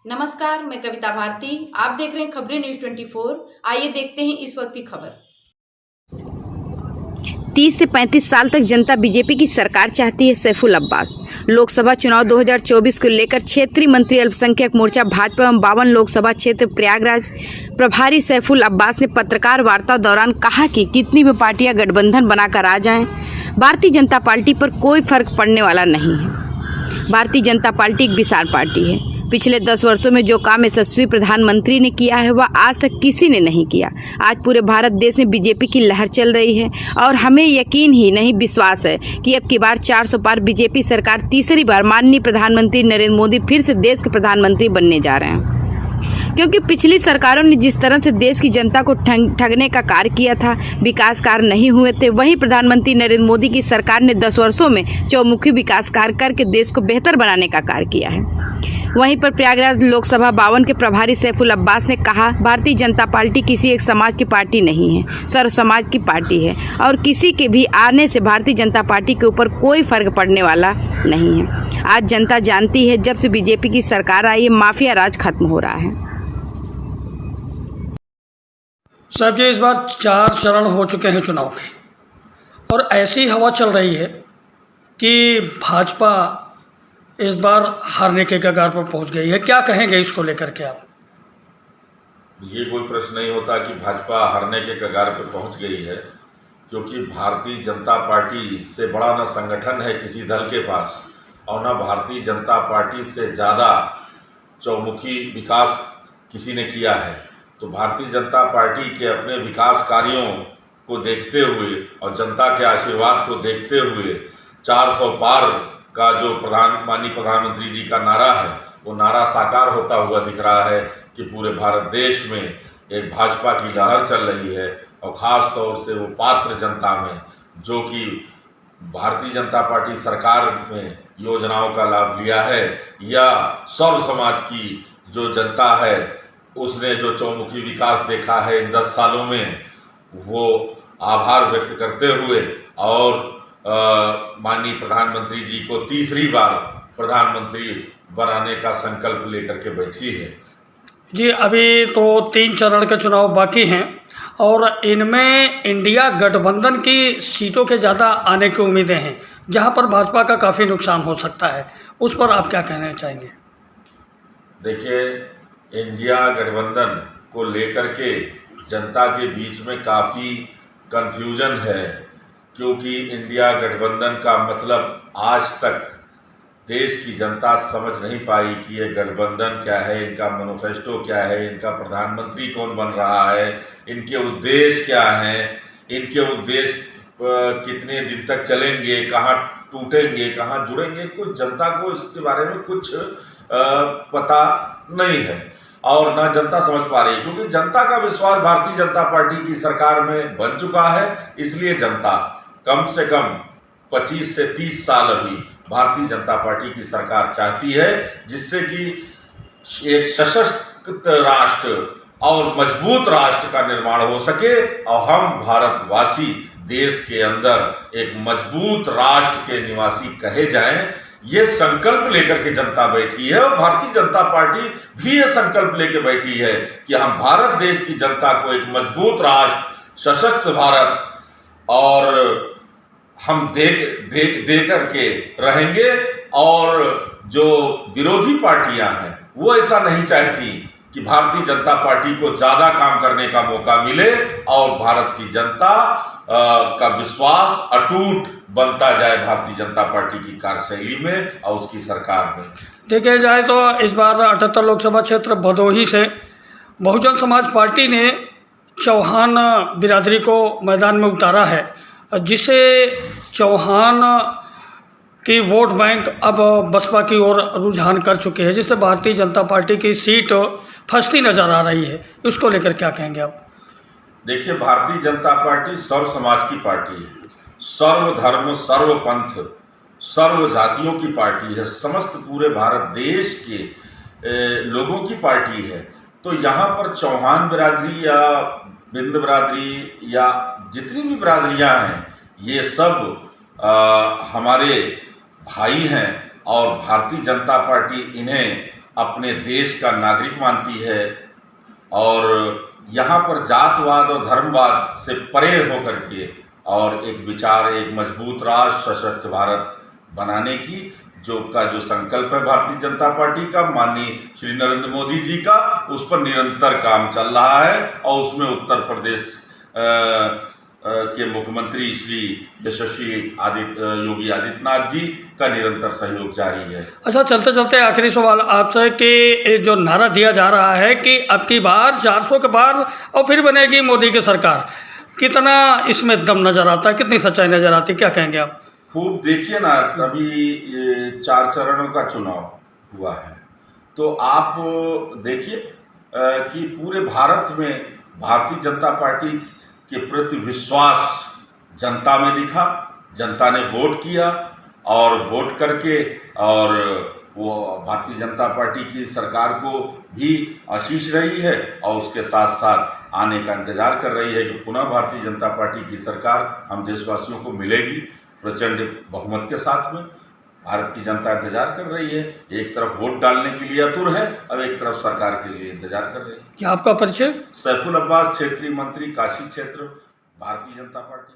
नमस्कार, मैं कविता भारती। आप देख रहे हैं खबरें न्यूज़ 24। आइए देखते हैं इस वक्त की खबर। 30 से 35 साल तक जनता बीजेपी की सरकार चाहती है। सैफुल अब्बास। लोकसभा चुनाव 2024 को लेकर क्षेत्रीय मंत्री अल्पसंख्यक मोर्चा भाजपा एवं 52 लोकसभा क्षेत्र प्रयागराज प्रभारी सैफुल अब्बास ने पत्रकार वार्ता दौरान कहा कि कितनी भी पार्टियां गठबंधन बनाकर आ जाएं, भारतीय जनता पार्टी पर कोई फर्क पड़ने वाला नहीं है। भारतीय जनता पार्टी एक विशाल पार्टी है। पिछले 10 वर्षों में जो काम यशस्वी प्रधानमंत्री ने किया है वह आज तक किसी ने नहीं किया। आज पूरे भारत देश में बीजेपी की लहर चल रही है और हमें यकीन ही नहीं विश्वास है कि अब की बार 400 पार बीजेपी सरकार तीसरी बार माननीय प्रधानमंत्री नरेंद्र मोदी फिर से देश के प्रधानमंत्री बनने जा रहे हैं। क्योंकि पिछली सरकारों ने जिस तरह से देश की जनता को ठगने का कार्य किया था, विकास कार्य नहीं हुए थे, वहीं प्रधानमंत्री नरेंद्र मोदी की सरकार ने 10 वर्षों में चौमुखी विकास कार्य करके देश को बेहतर बनाने का कार्य किया है। वहीं पर प्रयागराज लोकसभा 52 के प्रभारी सैफुल अब्बास ने कहा, भारतीय जनता पार्टी किसी एक समाज की पार्टी नहीं है, सर्व समाज की पार्टी है और किसी के भी आने से भारतीय जनता पार्टी के ऊपर कोई फर्क पड़ने वाला नहीं है। आज जनता जानती है जब से बीजेपी की सरकार आई है, माफिया राज खत्म हो रहा है। साहब जी, इस बार 4 चरण हो चुके हैं चुनाव के और ऐसी हवा चल रही है कि भाजपा इस बार हारने के कगार पर पहुंच गई है। क्या कहेंगे इसको लेकर के आप? ये कोई प्रश्न नहीं होता कि भाजपा हारने के कगार पर पहुंच गई है, क्योंकि भारतीय जनता पार्टी से बड़ा न संगठन है किसी दल के पास और न भारतीय जनता पार्टी से ज़्यादा चौमुखी विकास किसी ने किया है। तो भारतीय जनता पार्टी के अपने विकास कार्यों को देखते हुए और जनता के आशीर्वाद को देखते हुए 400 पार का जो माननीय प्रधानमंत्री जी का नारा है, वो नारा साकार होता हुआ दिख रहा है कि पूरे भारत देश में एक भाजपा की लहर चल रही है और ख़ास तौर से वो पात्र जनता में, जो कि भारतीय जनता पार्टी सरकार में योजनाओं का लाभ लिया है या सर्व समाज की जो जनता है उसने जो चौमुखी विकास देखा है इन 10 सालों में, वो आभार व्यक्त करते हुए और माननीय प्रधानमंत्री जी को तीसरी बार प्रधानमंत्री बनाने का संकल्प लेकर के बैठी है। जी, अभी तो 3 चरण के चुनाव बाकी हैं और इनमें इंडिया गठबंधन की सीटों के ज़्यादा आने की उम्मीदें हैं, जहां पर भाजपा का काफ़ी नुकसान हो सकता है। उस पर आप क्या कहना चाहेंगे? देखिए, इंडिया गठबंधन को लेकर के जनता के बीच में काफ़ी कंफ्यूजन है, क्योंकि इंडिया गठबंधन का मतलब आज तक देश की जनता समझ नहीं पाई कि ये गठबंधन क्या है, इनका मैनिफेस्टो क्या है, इनका प्रधानमंत्री कौन बन रहा है, इनके उद्देश्य क्या हैं, इनके उद्देश्य कितने दिन तक चलेंगे, कहाँ टूटेंगे, कहाँ जुड़ेंगे। कुछ जनता को इसके बारे में कुछ पता नहीं है और ना जनता समझ पा रही, क्योंकि जनता का विश्वास भारतीय जनता पार्टी की सरकार में बन चुका है। इसलिए जनता कम से कम 25 से 30 साल अभी भारतीय जनता पार्टी की सरकार चाहती है, जिससे कि एक सशक्त राष्ट्र और मजबूत राष्ट्र का निर्माण हो सके और हम भारतवासी देश के अंदर एक मजबूत राष्ट्र के निवासी कहे जाएं। ये संकल्प लेकर के जनता बैठी है और भारतीय जनता पार्टी भी ये संकल्प लेकर बैठी है कि हम भारत देश की जनता को एक मजबूत राष्ट्र, सशक्त भारत और हम दे करके रहेंगे। और जो विरोधी पार्टियां हैं वो ऐसा नहीं चाहती कि भारतीय जनता पार्टी को ज़्यादा काम करने का मौका मिले और भारत की जनता का विश्वास अटूट बनता जाए भारतीय जनता पार्टी की कार्यशैली में और उसकी सरकार में। देखा जाए तो इस बार 78 लोकसभा क्षेत्र भदोही से बहुजन समाज पार्टी ने चौहान बिरादरी को मैदान में उतारा है, जिसे चौहान की वोट बैंक अब बसपा की ओर रुझान कर चुके हैं, जिससे भारतीय जनता पार्टी की सीट फंसती नज़र आ रही है। उसको लेकर क्या कहेंगे आप? देखिए, भारतीय जनता पार्टी सर्व समाज की पार्टी है, सर्व धर्म, सर्व पंथ, सर्व जातियों की पार्टी है, समस्त पूरे भारत देश के लोगों की पार्टी है। तो यहाँ पर चौहान बिरादरी या बिंद बिरादरी या जितनी भी बिरादरियाँ हैं, ये सब हमारे भाई हैं और भारतीय जनता पार्टी इन्हें अपने देश का नागरिक मानती है और यहाँ पर जातवाद और धर्मवाद से परे होकर के और एक विचार, एक मजबूत राष्ट्र, सशक्त भारत बनाने की जो संकल्प है भारतीय जनता पार्टी का, माननीय श्री नरेंद्र मोदी जी का, उस पर निरंतर काम चल रहा है और उसमें उत्तर प्रदेश के मुख्यमंत्री श्री यशस्वी योगी आदित्यनाथ जी का निरंतर सहयोग जारी है। अच्छा, चलते चलते आखिरी सवाल आपसे कि जो नारा दिया जा रहा है कि अब की बार 400 के पार और फिर बनेगी मोदी की सरकार, कितना इसमें दम नज़र आता है, कितनी सच्चाई नज़र आती है, क्या कहेंगे आप? खूब देखिए ना, अभी ये 4 चरणों का चुनाव हुआ है, तो आप देखिए कि पूरे भारत में भारतीय जनता पार्टी के प्रति विश्वास जनता में दिखा, जनता ने वोट किया और वोट करके और वो भारतीय जनता पार्टी की सरकार को भी आशीष रही है और उसके साथ साथ आने का इंतजार कर रही है कि पुनः भारतीय जनता पार्टी की सरकार हम देशवासियों को मिलेगी प्रचंड बहुमत के साथ में। भारत की जनता इंतजार कर रही है, एक तरफ वोट डालने के लिए आतुर है और एक तरफ सरकार के लिए इंतजार कर रही है। क्या आपका परिचय? सैफुल अब्बास, क्षेत्रीय मंत्री काशी क्षेत्र, भारतीय जनता पार्टी।